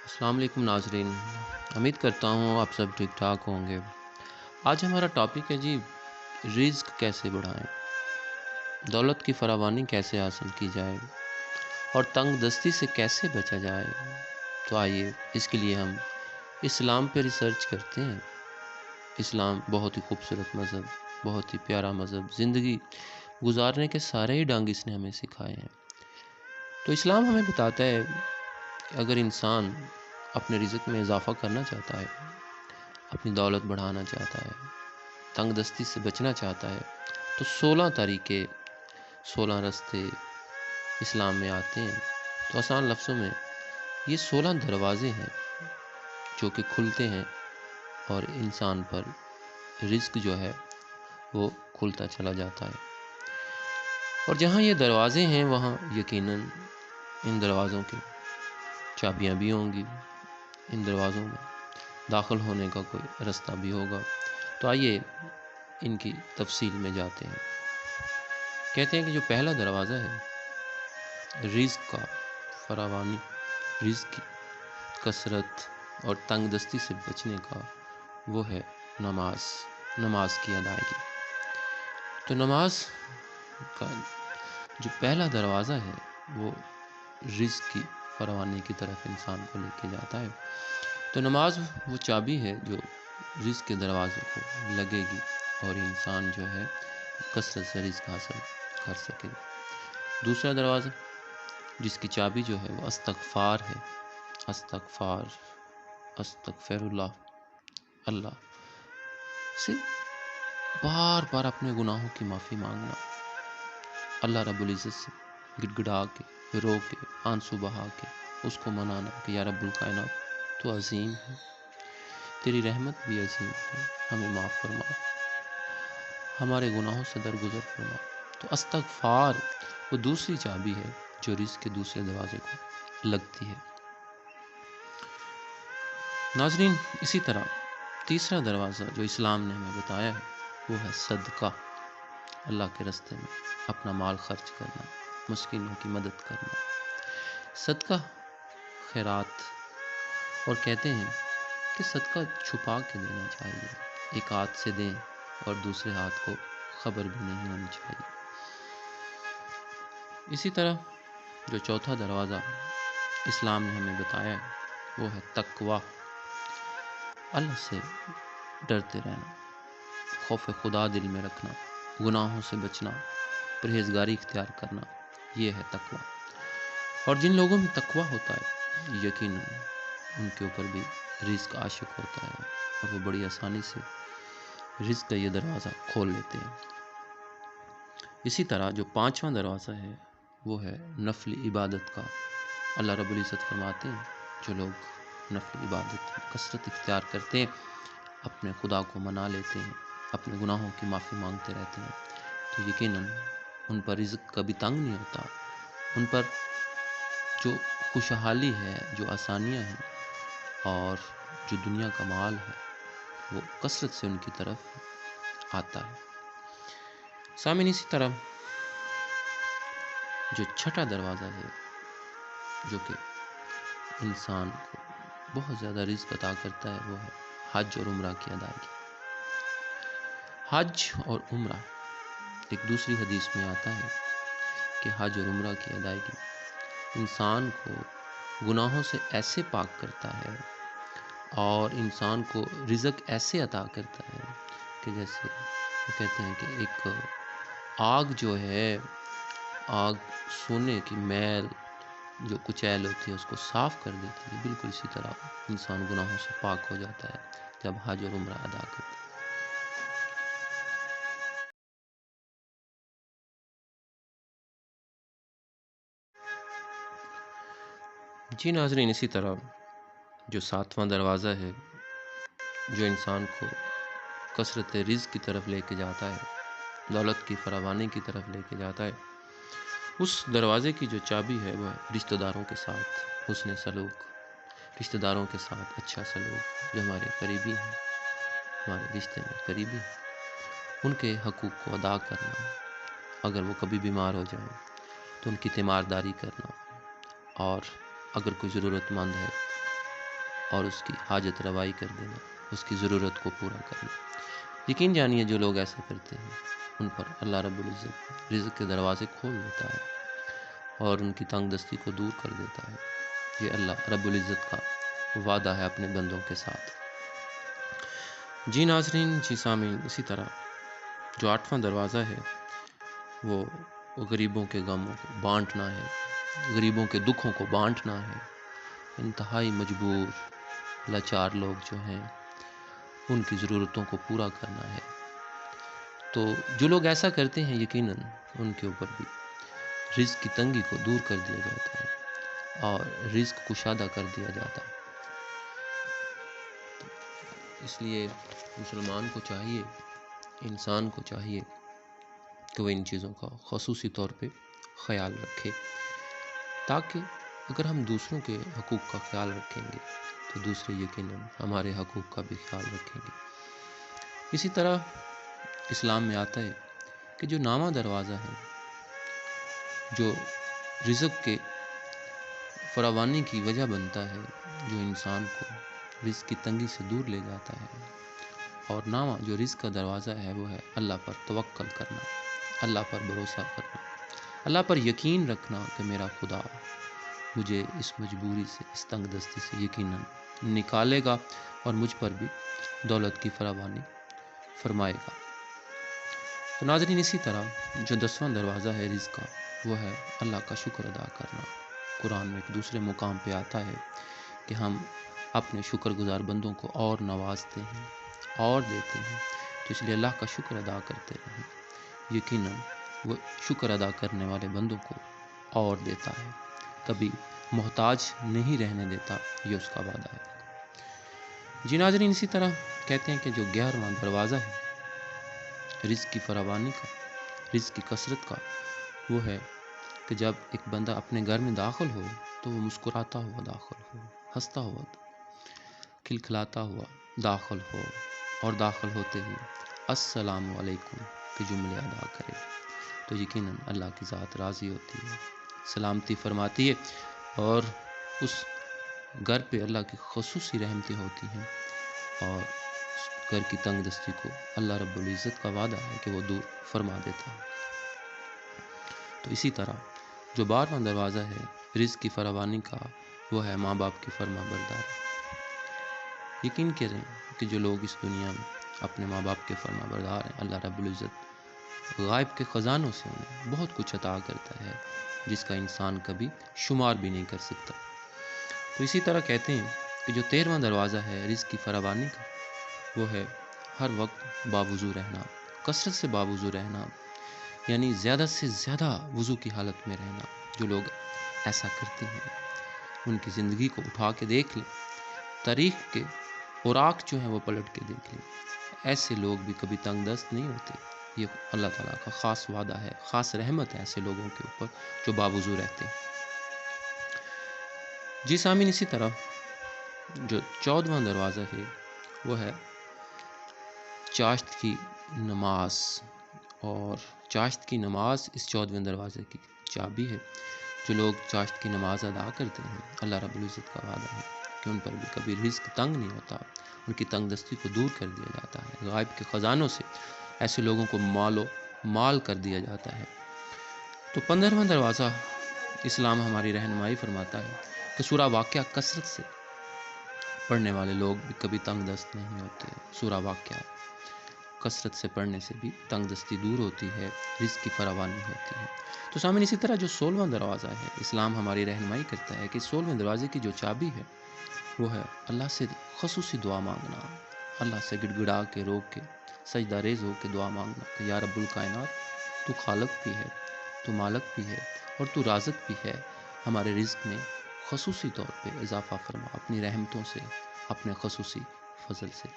السلام علیکم ناظرین، امید کرتا ہوں آپ سب ٹھیک ٹھاک ہوں گے۔ آج ہمارا ٹاپک ہے جی، رزق کیسے بڑھائیں، دولت کی فراوانی کیسے حاصل کی جائے اور تنگ دستی سے کیسے بچا جائے۔ تو آئیے اس کے لیے ہم اسلام پہ ریسرچ کرتے ہیں۔ اسلام بہت ہی خوبصورت مذہب، بہت ہی پیارا مذہب، زندگی گزارنے کے سارے ہی ڈھنگ اس نے ہمیں سکھائے ہیں۔ تو اسلام ہمیں بتاتا ہے کہ اگر انسان اپنے رزق میں اضافہ کرنا چاہتا ہے، اپنی دولت بڑھانا چاہتا ہے، تنگ دستی سے بچنا چاہتا ہے، تو 16 طریقے، 16 رستے اسلام میں آتے ہیں۔ تو آسان لفظوں میں یہ 16 دروازے ہیں جو کہ کھلتے ہیں اور انسان پر رزق جو ہے وہ کھلتا چلا جاتا ہے۔ اور جہاں یہ دروازے ہیں وہاں یقیناً ان دروازوں کی چابیاں بھی ہوں گی، ان دروازوں میں داخل ہونے کا کوئی رستہ بھی ہوگا۔ تو آئیے ان کی تفصیل میں جاتے ہیں۔ کہتے ہیں کہ جو پہلا دروازہ ہے رزق کا، فراوانی، رزق کی کثرت اور تنگ دستی سے بچنے کا، وہ ہے نماز کی ادائیگی۔ تو نماز کا جو پہلا دروازہ ہے وہ رزق کی فراوانی کی طرف انسان کو لے کے جاتا ہے۔ تو نماز وہ چابی ہے جو رزق کے دروازے کو لگے گی اور انسان جو ہے کثرت سے رزق حاصل کر سکے گا۔ دوسرا دروازہ جس کی چابی جو ہے وہ استغفار ہے، استغفر اللہ سے بار بار اپنے گناہوں کی معافی مانگنا، اللہ رب العزت سے گڑ گڑا کے، رو کے، آنسو بہا کے اس کو منانا کہ یا رب الکائنات تو عظیم ہے، تیری رحمت بھی عظیم ہے، ہمیں معاف فرما، ہمارے گناہوں سے درگزر فرما۔ تو استغفار وہ دوسری چابی ہے جو رزق کے دوسرے دروازے کو لگتی ہے۔ ناظرین، اسی طرح تیسرا دروازہ جو اسلام نے ہمیں بتایا ہے وہ ہے صدقہ، اللہ کے راستے میں اپنا مال خرچ کرنا، مسکینوں کی مدد کرنا، صدقہ خیرات۔ اور کہتے ہیں کہ صدقہ چھپا کے دینا چاہیے، ایک ہاتھ سے دیں اور دوسرے ہاتھ کو خبر بھی نہیں ہونی چاہیے۔ اسی طرح جو چوتھا دروازہ اسلام نے ہمیں بتایا ہے وہ ہے تقوی، اللہ سے ڈرتے رہنا، خوف خدا دل میں رکھنا، گناہوں سے بچنا، پرہیزگاری اختیار کرنا، یہ ہے تقوی۔ اور جن لوگوں میں تقوی ہوتا ہے یقیناً ان کے اوپر بھی رزق عاشق ہوتا ہے اور وہ بڑی آسانی سے رزق کا یہ دروازہ کھول لیتے ہیں۔ اسی طرح جو پانچواں دروازہ ہے وہ ہے نفل عبادت کا۔ اللہ رب العزت فرماتے ہیں جو لوگ نفل عبادت میں کثرت اختیار کرتے ہیں، اپنے خدا کو منا لیتے ہیں، اپنے گناہوں کی معافی مانگتے رہتے ہیں، تو یقیناً ان پر رزق کبھی تنگ نہیں ہوتا، ان پر جو خوشحالی ہے، جو آسانیاں ہیں اور جو دنیا کا مال ہے وہ کثرت سے ان کی طرف آتا ہے۔ سامعین، اسی طرح جو چھٹا دروازہ ہے جو کہ انسان کو بہت زیادہ رزق عطا کرتا ہے وہ ہے حج اور عمرہ کی ادائیگی۔ حج اور عمرہ، ایک دوسری حدیث میں آتا ہے کہ حج اور عمرہ کی ادائیگی انسان کو گناہوں سے ایسے پاک کرتا ہے اور انسان کو رزق ایسے عطا کرتا ہے کہ جیسے وہ کہتے ہیں کہ ایک آگ جو ہے، آگ سونے کی میل جو کچیل ہوتی ہے اس کو صاف کر دیتی ہے، بالکل اسی طرح انسان گناہوں سے پاک ہو جاتا ہے جب حج اور عمرہ ادا کرتا ہے۔ جی ناظرین، اسی طرح جو ساتواں دروازہ ہے جو انسان کو کثرت رزق کی طرف لے کے جاتا ہے، دولت کی فراوانی کی طرف لے کے جاتا ہے، اس دروازے کی جو چابی ہے وہ ہے رشتہ داروں کے ساتھ حسن سلوک، رشتہ داروں کے ساتھ اچھا سلوک، جو ہمارے قریبی ہیں، ہمارے رشتے میں قریبی ہیں، ان کے حقوق کو ادا کرنا، اگر وہ کبھی بیمار ہو جائیں تو ان کی تیمارداری کرنا، اور اگر کوئی ضرورت مند ہے اور اس کی حاجت روائی کر دینا، اس کی ضرورت کو پورا کرنا۔ یقین جانیے جو لوگ ایسا کرتے ہیں ان پر اللہ رب العزت رزق کے دروازے کھول دیتا ہے اور ان کی تنگ دستی کو دور کر دیتا ہے۔ یہ اللہ رب العزت کا وعدہ ہے اپنے بندوں کے ساتھ۔ جی ناظرین، جی سامعین، اسی طرح جو 8واں دروازہ ہے وہ غریبوں کے غموں کو بانٹنا ہے، غریبوں کے دکھوں کو بانٹنا ہے۔ انتہائی مجبور لاچار لوگ جو ہیں ان کی ضرورتوں کو پورا کرنا ہے۔ تو جو لوگ ایسا کرتے ہیں یقیناً ان کے اوپر بھی رزق کی تنگی کو دور کر دیا جاتا ہے اور رزق کشادہ کر دیا جاتا ہے۔ اس لیے مسلمان کو چاہیے، انسان کو چاہیے کہ وہ ان چیزوں کا خصوصی طور پہ خیال رکھے، تاکہ اگر ہم دوسروں کے حقوق کا خیال رکھیں گے تو دوسرے یقیناً ہمارے حقوق کا بھی خیال رکھیں گے۔ اسی طرح اسلام میں آتا ہے کہ جو 9واں دروازہ ہے، جو رزق کے فراوانی کی وجہ بنتا ہے، جو انسان کو رزق کی تنگی سے دور لے جاتا ہے، اور 9واں جو رزق کا دروازہ ہے وہ ہے اللہ پر توکل کرنا، اللہ پر بھروسہ کرنا، اللہ پر یقین رکھنا کہ میرا خدا مجھے اس مجبوری سے، اس تنگ دستی سے یقیناً نکالے گا اور مجھ پر بھی دولت کی فراوانی فرمائے گا۔ تو ناظرین، اسی طرح جو 10واں دروازہ ہے رزق کا وہ ہے اللہ کا شکر ادا کرنا۔ قرآن میں ایک دوسرے مقام پہ آتا ہے کہ ہم اپنے شکر گزار بندوں کو اور نوازتے ہیں اور دیتے ہیں، تو اس لیے اللہ کا شکر ادا کرتے رہیں۔ یقیناً وہ شکر ادا کرنے والے بندوں کو اور دیتا ہے، کبھی محتاج نہیں رہنے دیتا، یہ اس کا وعدہ ہے۔ جی ناظرین، اسی طرح کہتے ہیں کہ جو 11واں دروازہ ہے رزق کی فراوانی کا، رزق کی کثرت کا، وہ ہے کہ جب ایک بندہ اپنے گھر میں داخل ہو تو وہ مسکراتا ہوا داخل ہو، ہنستا ہوا، کھلکھلاتا ہوا داخل ہو، اور داخل ہوتے ہی السلام علیکم کے جملے ادا کرے، تو یقیناً اللہ کی ذات راضی ہوتی ہے، سلامتی فرماتی ہے، اور اس گھر پہ اللہ کی خصوصی رحمتیں ہوتی ہیں، اور اس گھر کی تنگ دستی کو اللہ رب العزت کا وعدہ ہے کہ وہ دور فرما دیتا ہے۔ تو اسی طرح جو 12واں دروازہ ہے رزق کی فراوانی کا وہ ہے ماں باپ کی فرما برداری۔ یقین کریں کہ جو لوگ اس دنیا میں اپنے ماں باپ کے فرما بردار ہیں، اللہ رب العزت غائب کے خزانوں سے انہیں بہت کچھ عطا کرتا ہے جس کا انسان کبھی شمار بھی نہیں کر سکتا۔ تو اسی طرح کہتے ہیں کہ جو 13واں دروازہ ہے رزق کی فراوانی کا وہ ہے ہر وقت باوضو رہنا، کثرت سے باوضو رہنا، یعنی زیادہ سے زیادہ وضو کی حالت میں رہنا۔ جو لوگ ایسا کرتے ہیں ان کی زندگی کو اٹھا کے دیکھ لیں، تاریخ کے اوراق جو ہیں وہ پلٹ کے دیکھ لیں، ایسے لوگ بھی کبھی تنگ دست نہیں ہوتے۔ یہ اللہ تعالیٰ کا خاص وعدہ ہے، خاص رحمت ہے ایسے لوگوں کے اوپر جو باوضو رہتے ہیں۔ جی سامعین، اسی طرح جو 14واں دروازہ ہے وہ ہے چاشت کی نماز، اور چاشت کی نماز اس 14ویں دروازے کی چابی ہے۔ جو لوگ چاشت کی نماز ادا کرتے ہیں، اللہ رب العزت کا وعدہ ہے کہ ان پر بھی کبھی رزق تنگ نہیں ہوتا، ان کی تنگ دستی کو دور کر دیا جاتا ہے، غائب کے خزانوں سے ایسے لوگوں کو مال کر دیا جاتا ہے۔ تو 15واں دروازہ اسلام ہماری رہنمائی فرماتا ہے کہ سورہ واقعہ کثرت سے پڑھنے والے لوگ بھی کبھی تنگ دست نہیں ہوتے۔ سورہ واقعہ کثرت سے پڑھنے سے بھی تنگ دستی دور ہوتی ہے، رزق کی فراوانی ہوتی ہے۔ تو سامنے اسی طرح جو 16واں دروازہ ہے اسلام ہماری رہنمائی کرتا ہے کہ 16ویں دروازے کی جو چابی ہے وہ ہے اللہ سے خصوصی دعا مانگنا، اللہ سے گڑ گڑا کے رو کے سجدہ ریز ہو کے دعا مانگنا کہ یا رب الکائنات، تو خالق بھی ہے، تو مالک بھی ہے، اور تو رازق بھی ہے، ہمارے رزق میں خصوصی طور پہ اضافہ فرما، اپنی رحمتوں سے، اپنے خصوصی فضل سے